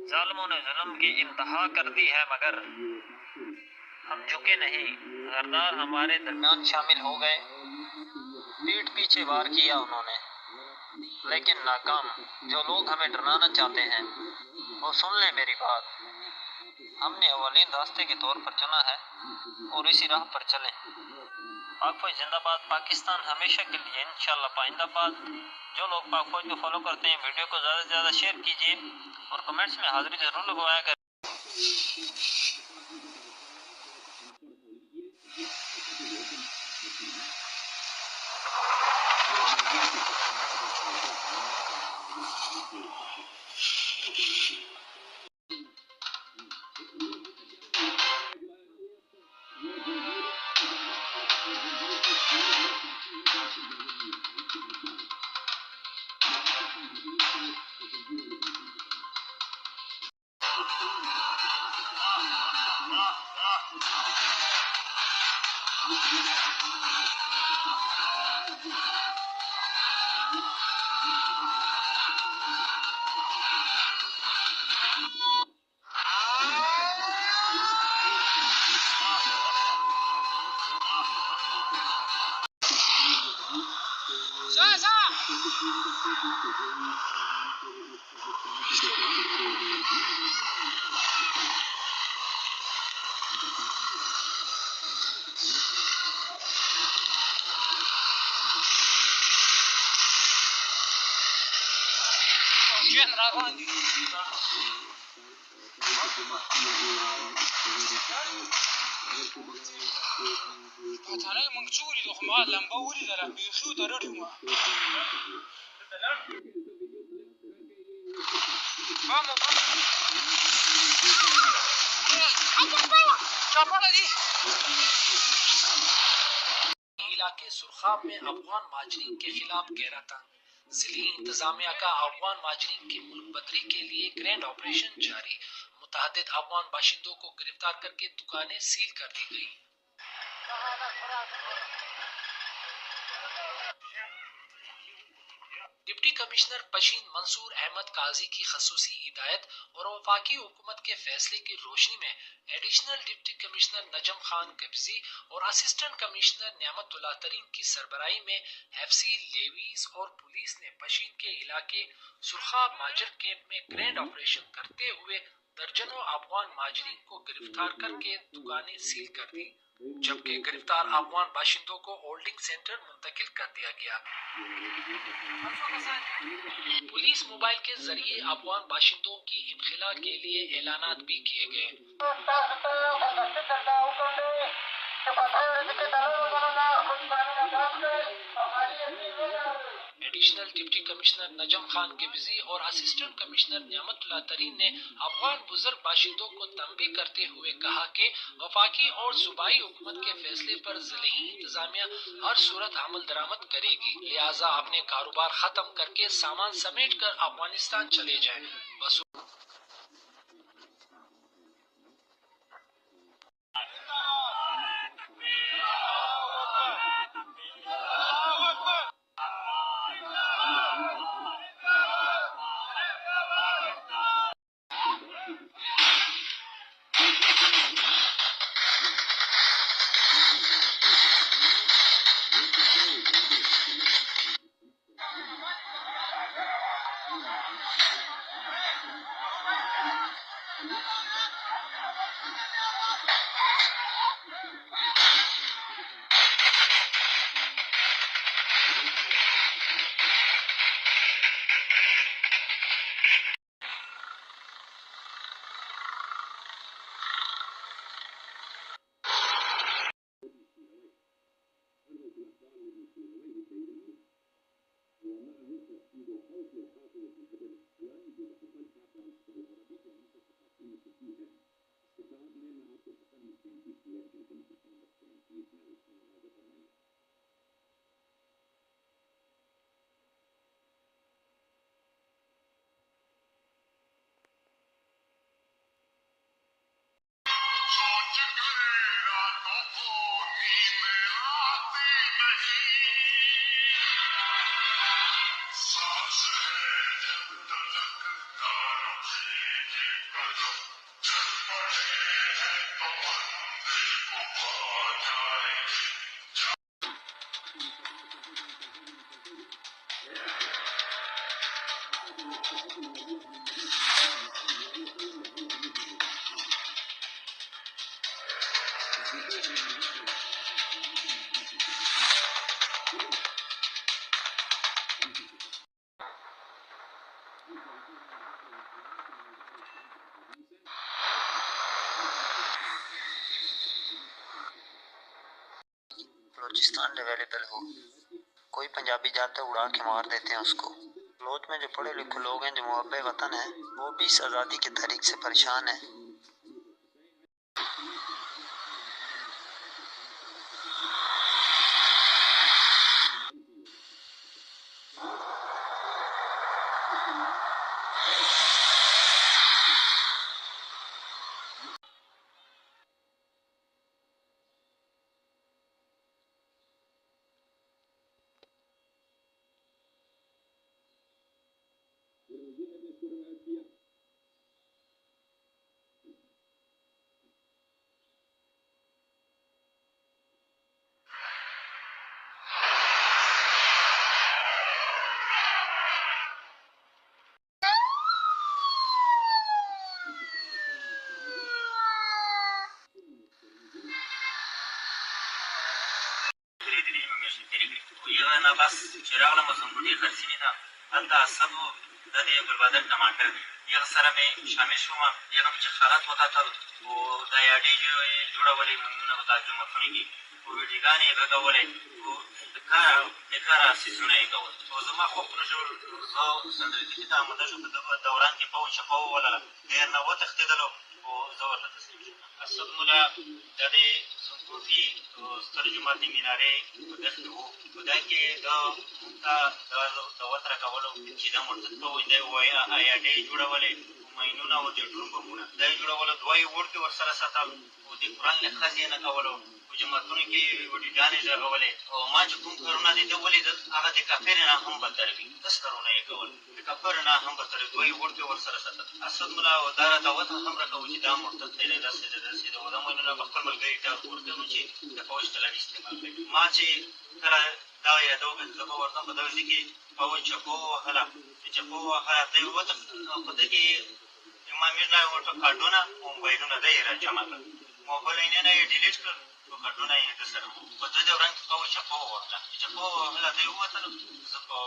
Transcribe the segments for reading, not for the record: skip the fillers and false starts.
जालिमों ने जुल्म की इंतहा कर दी है, मगर हम झुके नहीं। गद्दार हमारे दरमियान शामिल हो गए, पीठ पीछे वार किया उन्होंने, लेकिन नाकाम। जो लोग हमें डराना चाहते हैं वो सुन ले मेरी बात। हमने अवलीन रास्ते के तौर पर चुना है और इसी राह पर चलें। पाक फौज जिंदाबाद, पाकिस्तान हमेशा के लिए इंशाल्लाह पाइंदाबाद। जो लोग पाक फौज को फॉलो करते हैं वीडियो को ज़्यादा से ज़्यादा शेयर कीजिए और कमेंट्स में हाजिरी ज़रूर लगवाया करें। Patane mangchuri do khma lamba uri dala bi khu darudi ma vamos इलाके सुरखाब में अफगान माजरीन के खिलाफ गहरा तंग। जिली इंतजामिया का अफगान माजरीन की मुल्क बदरी के लिए ग्रैंड ऑपरेशन जारी। मुतअद्दिद अफगान बाशिंदों को गिरफ्तार करके दुकानें सील कर दी गई। डिप्टी कमिश्नर पशीन मंसूर अहमद काजी की खसूसी हिदायत और वफाकी हुकूमत के फैसले की रोशनी में एडिशनल डिप्टी कमिश्नर नजम खान कब्जी और असिस्टेंट कमिश्नर नियामतुल्लाह तरीन की सरबराही में एफसी लेवीज और पुलिस ने पशीन के इलाके सुरखाब माजर कैंप में ग्रैंड ऑपरेशन करते हुए दर्जनों अफगान माजरीन को गिरफ्तार करके दुकानें सील कर दी, जबकि गिरफ्तार अफगान बाशिंदों को होल्डिंग सेंटर मुंतकिल कर दिया गया। पुलिस मोबाइल के जरिए अफगान बाशिंदों की इनखिला के लिए ऐलानात भी किए गए। एडिशनल डिप्टी कमिश्नर नजम खान किबजी और असिस्टेंट कमिश्नर नियामतुल्लाह तरीन ने अफगान बुजुर्ग बाशिंदों को तंबीह करते हुए कहा कि वफाकी और सूबाई हुकूमत के फैसले पर ज़िली इंतजामिया हर सूरत अमल दरामद करेगी, लिहाजा अपने कारोबार खत्म करके सामान समेट कर अफगानिस्तान चले जाएं। बस बलूचिस्तान अवेलेबल हो, कोई पंजाबी जाता है उड़ा के मार देते हैं उसको। बलोच में जो पढ़े लिखे लोग हैं, जो मुहब्बे वतन है, वो भी इस आज़ादी की तहरीक से परेशान है। نه بس چې راغلم زنګونې خرڅینې ته هلته اسد و دا د ګلبدر ټماټر یغه سره مې شامل شوم یغه مې چې خالات وکتل او دا یاډې جوړولې مونږونه په ترجمتونو کې او ویډیوګانې یې غږولې او د کاره څیزونه یې کول او زما خوب پرې شو زه سندرګي ته آماده شو په دغه دوران کې پوه چپه وولله ډېر نه وتښتېدلو او زه ورته تسلیم شوم اسد مولا د دې زنګوفي ستر جومات مینارې په دښتې وو په دا کې د وتره کولو چې دا مرتد کوی دی وایي ایاډۍ یې جوړولې ماینونه او د ډرون بمونه دا یې جوړولو دوه یې وړکې ورسره ساتل او د قرآن لحاظ یې نه کولو په جوماتونو کې ویډیوګانې غږولې او ما چې کوم کارونه دې ده ولیدل هغه د کافر نه هم بدتر وي داسې کارونه یې کول د کافر نه هم بدتر دوه یې وړکې ورسره ساتل اسد ملا او دا راته وته هم راکوو چې دا مرتد دی دی داسې دی داسې دی او دا ماینونه به خپل ملګري ته ورکوي چې د فوج ته لږ استعمال کوي ما چې کله دا یادوم زه به ورته په دغه ځای کې فوج چپو ووهله چې چپو ووهله دی وتښتېد په ده کې امام میرزا یې ورته کارډونه او موبایلونه ده یې را جمع کړل موبایلونه یې ډیلیټ کړل او کارډونه یې ده سره په دې دوران کې فوج چپو ووهله چې چپو ووهله دی ووتلو زه په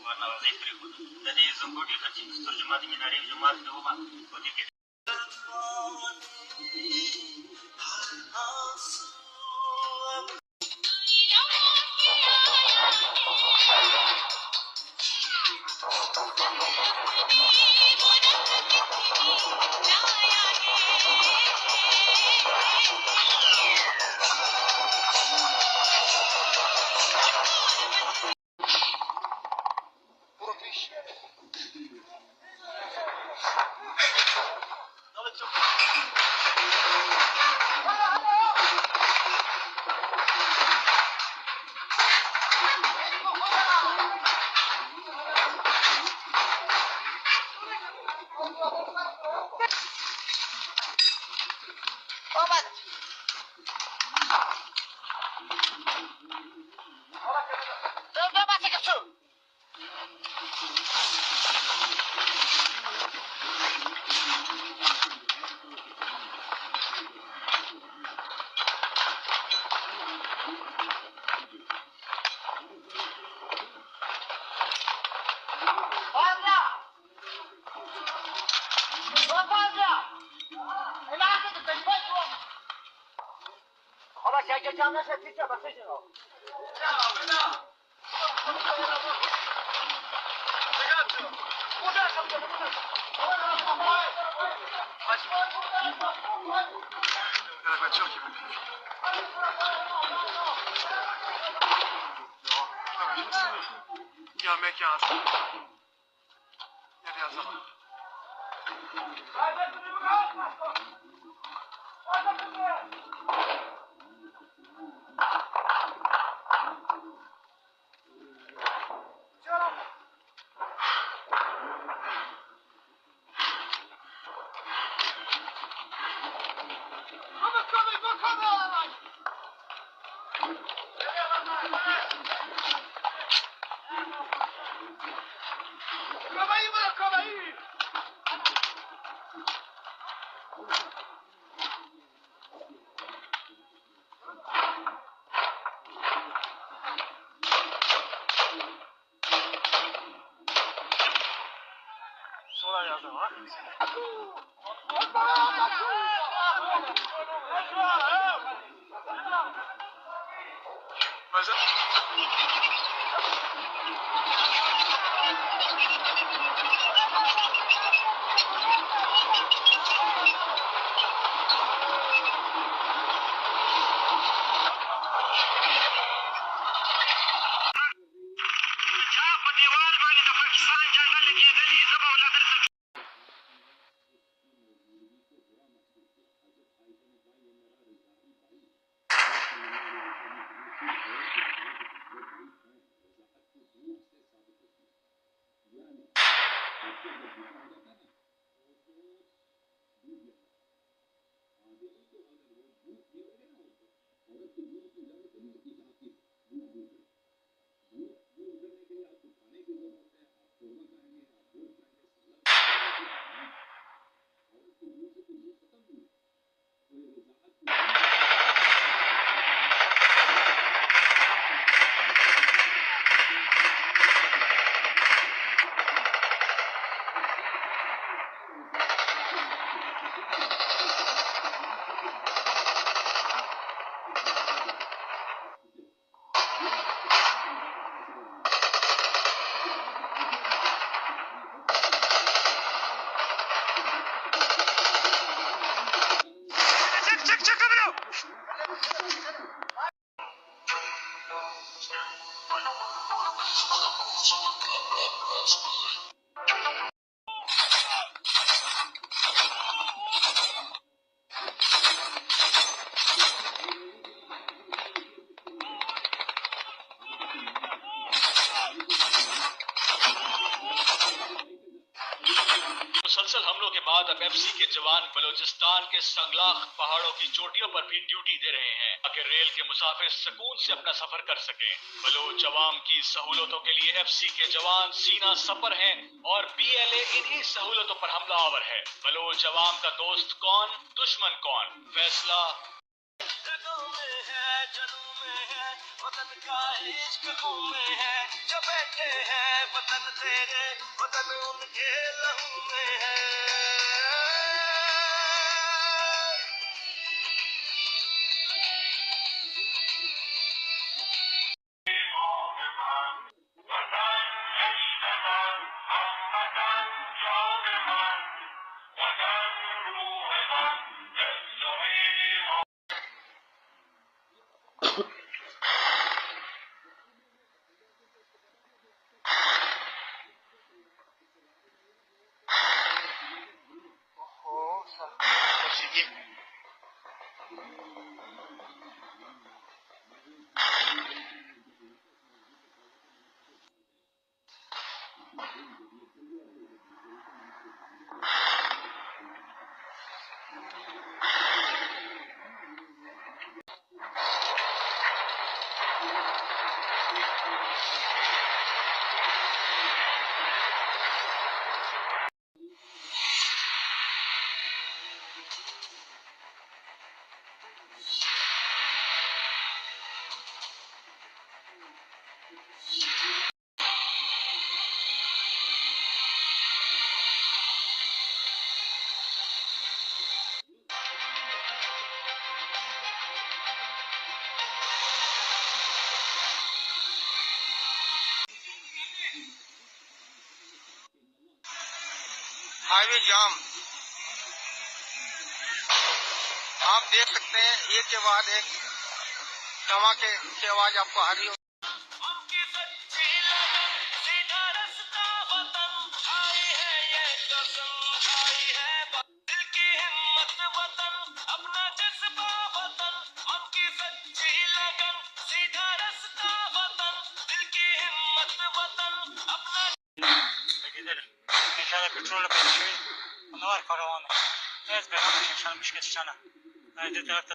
ورنوځۍ پرېښودم د دې زنګوټې ښه چې ستر جومات مینارې جومات کې ومه په دې کې मुसलसल हमलों के बाद अब एफसी के जवान बलूचिस्तान के संगलाख पहाड़ों की चोटियों पर भी ड्यूटी दे रहे हैं ताकि रेल के मुसाफिर सुकून से अपना सफर कर सकें। बलूच अवाम की सहूलतों के लिए एफसी के जवान सीना सफर हैं और पीएलए इन्हीं सहूलतों पर हमलावर है। बलूच अवाम का दोस्त कौन, दुश्मन कौन, फैसला वतन का इश्क खून में है, जो बैठे हैं वतन तेरे, वतन उनके लहू में है। हाईवे जाम आप देख सकते हैं, एक के बाद एक धमाके की आवाज आपको आ रही हो। पेट्रोल पेशवी نوار کاروانه از به هم شان مشکل شانه هذا طرف